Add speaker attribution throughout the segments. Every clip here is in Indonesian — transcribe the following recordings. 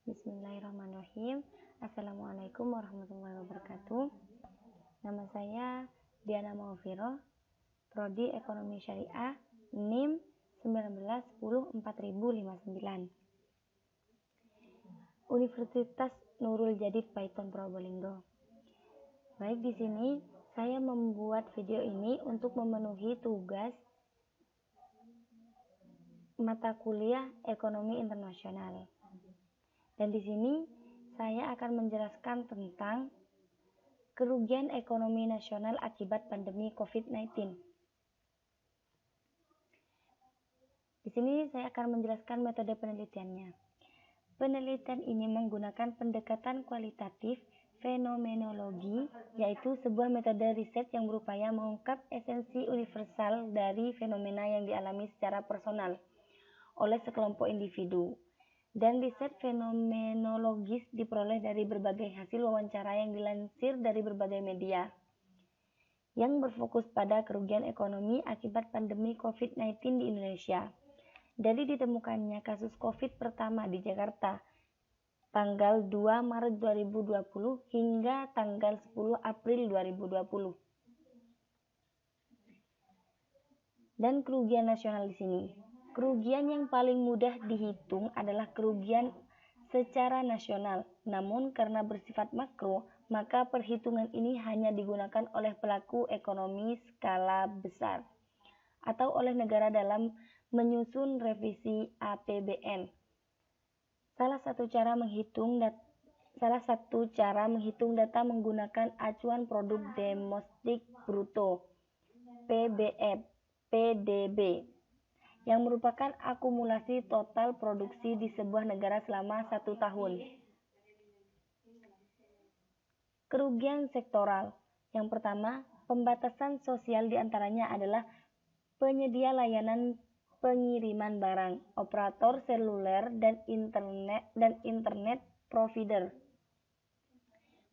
Speaker 1: Bismillahirrahmanirrahim. Assalamualaikum warahmatullahi wabarakatuh. Nama saya Diana Maufiro, Prodi Ekonomi Syariah, NIM 19104059. Universitas Nurul Jadid Paiton Probolinggo. Baik, di sini saya membuat video ini untuk memenuhi tugas mata kuliah Ekonomi Internasional. Dan di sini saya akan menjelaskan tentang kerugian ekonomi nasional akibat pandemi COVID-19. Di sini saya akan menjelaskan metode penelitiannya. Penelitian ini menggunakan pendekatan kualitatif fenomenologi, yaitu sebuah metode riset yang berupaya mengungkap esensi universal dari fenomena yang dialami secara personal oleh sekelompok individu. Dan riset fenomenologis diperoleh dari berbagai hasil wawancara yang dilansir dari berbagai media yang berfokus pada kerugian ekonomi akibat pandemi COVID-19 di Indonesia. Dari ditemukannya kasus COVID pertama di Jakarta tanggal 2 Maret 2020 hingga tanggal 10 April 2020. Dan kerugian nasional di sini. Kerugian yang paling mudah dihitung adalah kerugian secara nasional. Namun karena bersifat makro, maka perhitungan ini hanya digunakan oleh pelaku ekonomi skala besar atau oleh negara dalam menyusun revisi APBN. Salah satu cara menghitung data menggunakan acuan produk domestik bruto PDB yang merupakan akumulasi total produksi di sebuah negara selama 1 tahun. Kerugian sektoral. Yang pertama, pembatasan sosial diantaranya adalah penyedia layanan pengiriman barang, operator seluler dan internet provider,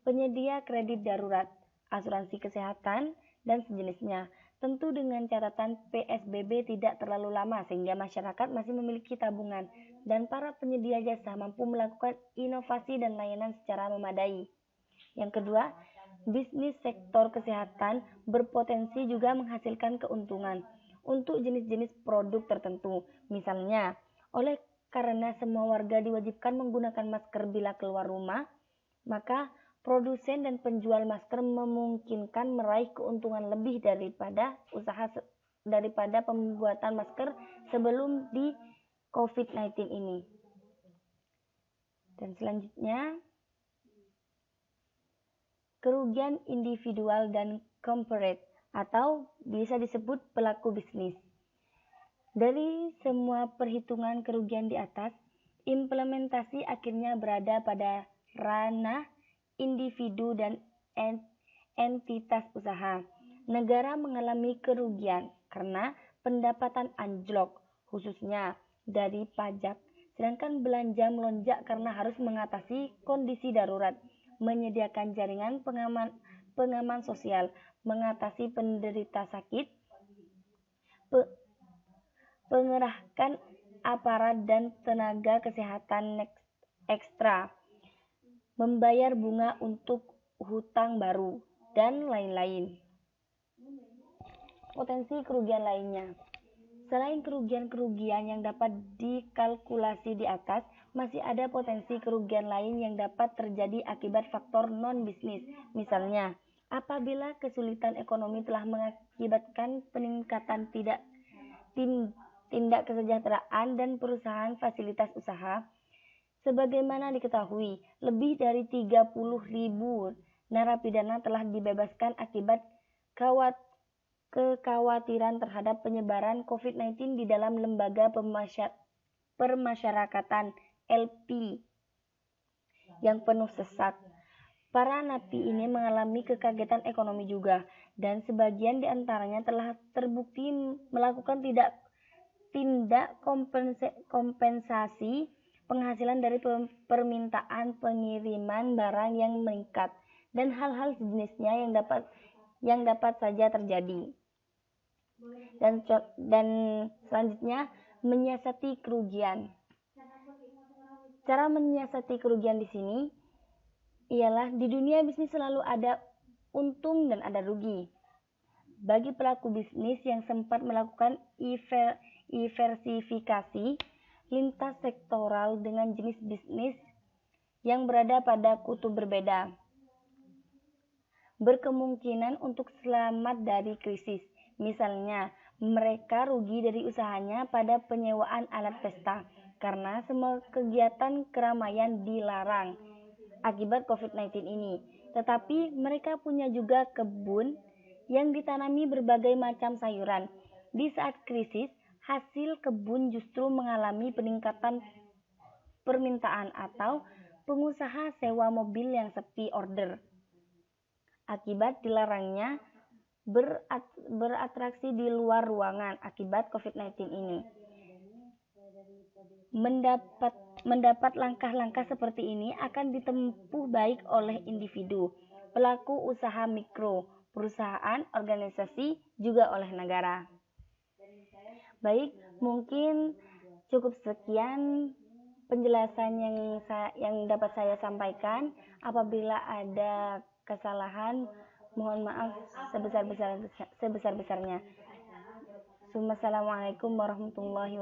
Speaker 1: penyedia kredit darurat, asuransi kesehatan, dan sejenisnya. Tentu dengan catatan PSBB tidak terlalu lama sehingga masyarakat masih memiliki tabungan dan para penyedia jasa mampu melakukan inovasi dan layanan secara memadai. Yang kedua, bisnis sektor kesehatan berpotensi juga menghasilkan keuntungan untuk jenis-jenis produk tertentu. Misalnya, oleh karena semua warga diwajibkan menggunakan masker bila keluar rumah, maka produsen dan penjual masker memungkinkan meraih keuntungan lebih daripada pembuatan masker sebelum di COVID-19 ini. Dan selanjutnya, kerugian individual dan corporate atau bisa disebut pelaku bisnis. Dari semua perhitungan kerugian di atas, implementasi akhirnya berada pada ranah individu dan entitas usaha. Negara mengalami kerugian karena pendapatan anjlok, khususnya dari pajak, sedangkan belanja melonjak karena harus mengatasi kondisi darurat, menyediakan jaringan pengaman sosial, mengatasi penderita sakit, mengerahkan aparat dan tenaga kesehatan ekstra, membayar bunga untuk hutang baru, dan lain-lain. Potensi kerugian lainnya. Selain kerugian-kerugian yang dapat dikalkulasi di atas, masih ada potensi kerugian lain yang dapat terjadi akibat faktor non-bisnis. Misalnya, apabila kesulitan ekonomi telah mengakibatkan peningkatan tindak kesejahteraan dan perusahaan fasilitas usaha. Sebagaimana diketahui, lebih dari 30.000 narapidana telah dibebaskan akibat kekhawatiran terhadap penyebaran COVID-19 di dalam lembaga permasyarakatan LP yang penuh sesak. Para napi ini mengalami kekagetan ekonomi juga, dan sebagian di antaranya telah terbukti melakukan tindak kompensasi penghasilan dari permintaan pengiriman barang yang meningkat dan hal-hal sejenisnya yang dapat saja terjadi. Dan selanjutnya, menyiasati kerugian. Cara menyiasati kerugian di sini ialah di dunia bisnis selalu ada untung dan ada rugi. Bagi pelaku bisnis yang sempat melakukan diversifikasi lintas sektoral dengan jenis bisnis yang berada pada kutub berbeda, berkemungkinan untuk selamat dari krisis. Misalnya, mereka rugi dari usahanya pada penyewaan alat pesta karena semua kegiatan keramaian dilarang akibat COVID-19 ini. Tetapi mereka punya juga kebun yang ditanami berbagai macam sayuran. Di saat krisis, hasil kebun justru mengalami peningkatan permintaan atau pengusaha sewa mobil yang sepi order akibat dilarangnya beratraksi di luar ruangan akibat COVID-19 ini. Mendapat langkah-langkah seperti ini akan ditempuh baik oleh individu, pelaku usaha mikro, perusahaan, organisasi, juga oleh negara. Baik, mungkin cukup sekian penjelasan yang dapat saya sampaikan. Apabila ada kesalahan, mohon maaf sebesar-besarnya. Assalamualaikum warahmatullahi wabarakatuh.